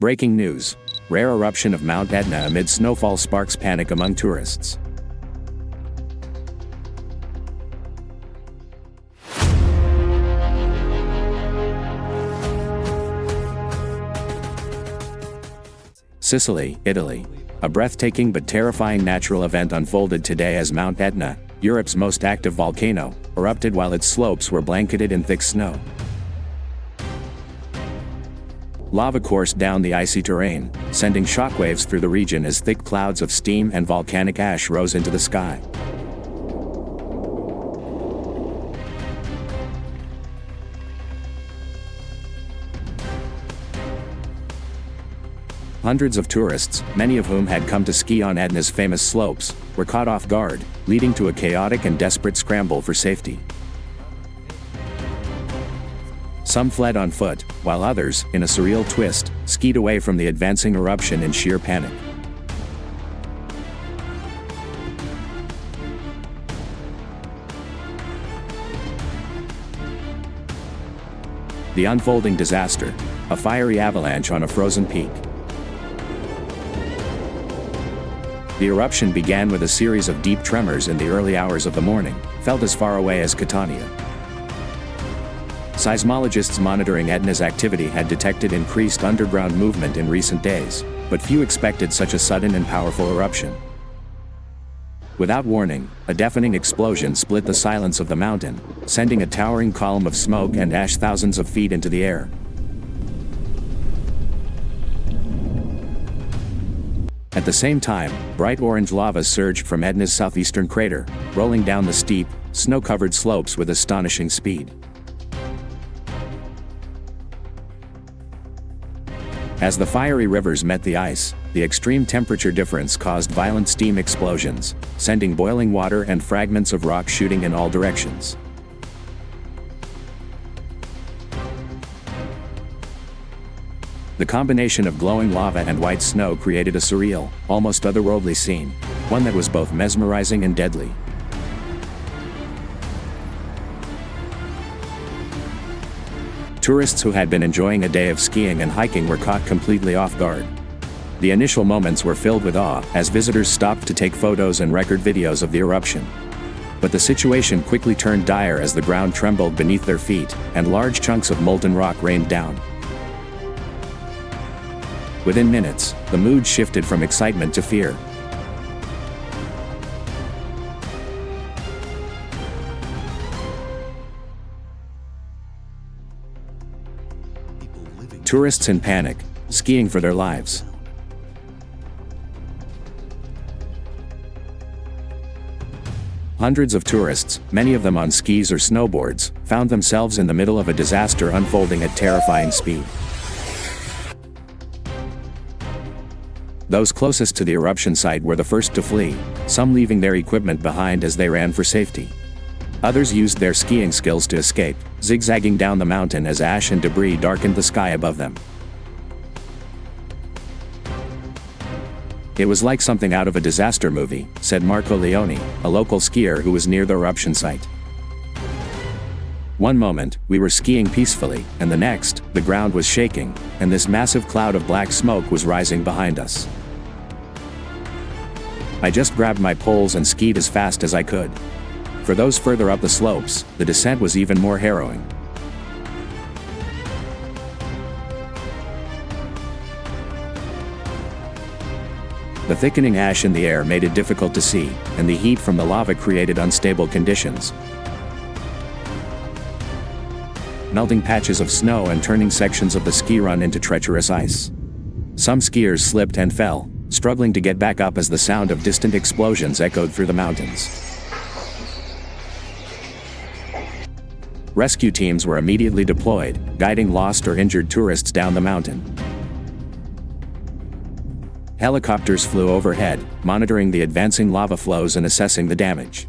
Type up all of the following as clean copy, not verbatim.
Breaking news. Rare eruption of Mount Etna amid snowfall sparks panic among tourists. Sicily, Italy. A breathtaking but terrifying natural event unfolded today as Mount Etna, Europe's most active volcano, erupted while its slopes were blanketed in thick snow. Lava coursed down the icy terrain, sending shockwaves through the region as thick clouds of steam and volcanic ash rose into the sky. Hundreds of tourists, many of whom had come to ski on Etna's famous slopes, were caught off guard, leading to a chaotic and desperate scramble for safety. Some fled on foot, while others, in a surreal twist, skied away from the advancing eruption in sheer panic. The unfolding disaster: a fiery avalanche on a frozen peak. The eruption began with a series of deep tremors in the early hours of the morning, felt as far away as Catania. Seismologists monitoring Etna's activity had detected increased underground movement in recent days, but few expected such a sudden and powerful eruption. Without warning, a deafening explosion split the silence of the mountain, sending a towering column of smoke and ash thousands of feet into the air. At the same time, bright orange lava surged from Etna's southeastern crater, rolling down the steep, snow-covered slopes with astonishing speed. As the fiery rivers met the ice, the extreme temperature difference caused violent steam explosions, sending boiling water and fragments of rock shooting in all directions. The combination of glowing lava and white snow created a surreal, almost otherworldly scene, one that was both mesmerizing and deadly. Tourists who had been enjoying a day of skiing and hiking were caught completely off guard. The initial moments were filled with awe as visitors stopped to take photos and record videos of the eruption. But the situation quickly turned dire as the ground trembled beneath their feet, and large chunks of molten rock rained down. Within minutes, the mood shifted from excitement to fear. Tourists in panic, skiing for their lives. Hundreds of tourists, many of them on skis or snowboards, found themselves in the middle of a disaster unfolding at terrifying speed. Those closest to the eruption site were the first to flee, some leaving their equipment behind as they ran for safety. Others used their skiing skills to escape, zigzagging down the mountain as ash and debris darkened the sky above them. "It was like something out of a disaster movie," said Marco Leone, a local skier who was near the eruption site. "One moment, we were skiing peacefully, and the next, the ground was shaking, and this massive cloud of black smoke was rising behind us. I just grabbed my poles and skied as fast as I could." For those further up the slopes, the descent was even more harrowing. The thickening ash in the air made it difficult to see, and the heat from the lava created unstable conditions, melting patches of snow and turning sections of the ski run into treacherous ice. Some skiers slipped and fell, struggling to get back up as the sound of distant explosions echoed through the mountains. Rescue teams were immediately deployed, guiding lost or injured tourists down the mountain. Helicopters flew overhead, monitoring the advancing lava flows and assessing the damage.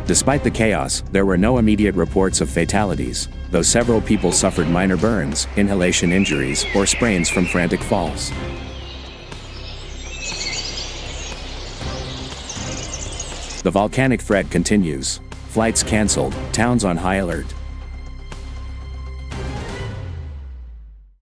Despite the chaos, there were no immediate reports of fatalities, though several people suffered minor burns, inhalation injuries, or sprains from frantic falls. The volcanic threat continues. Flights cancelled, towns on high alert.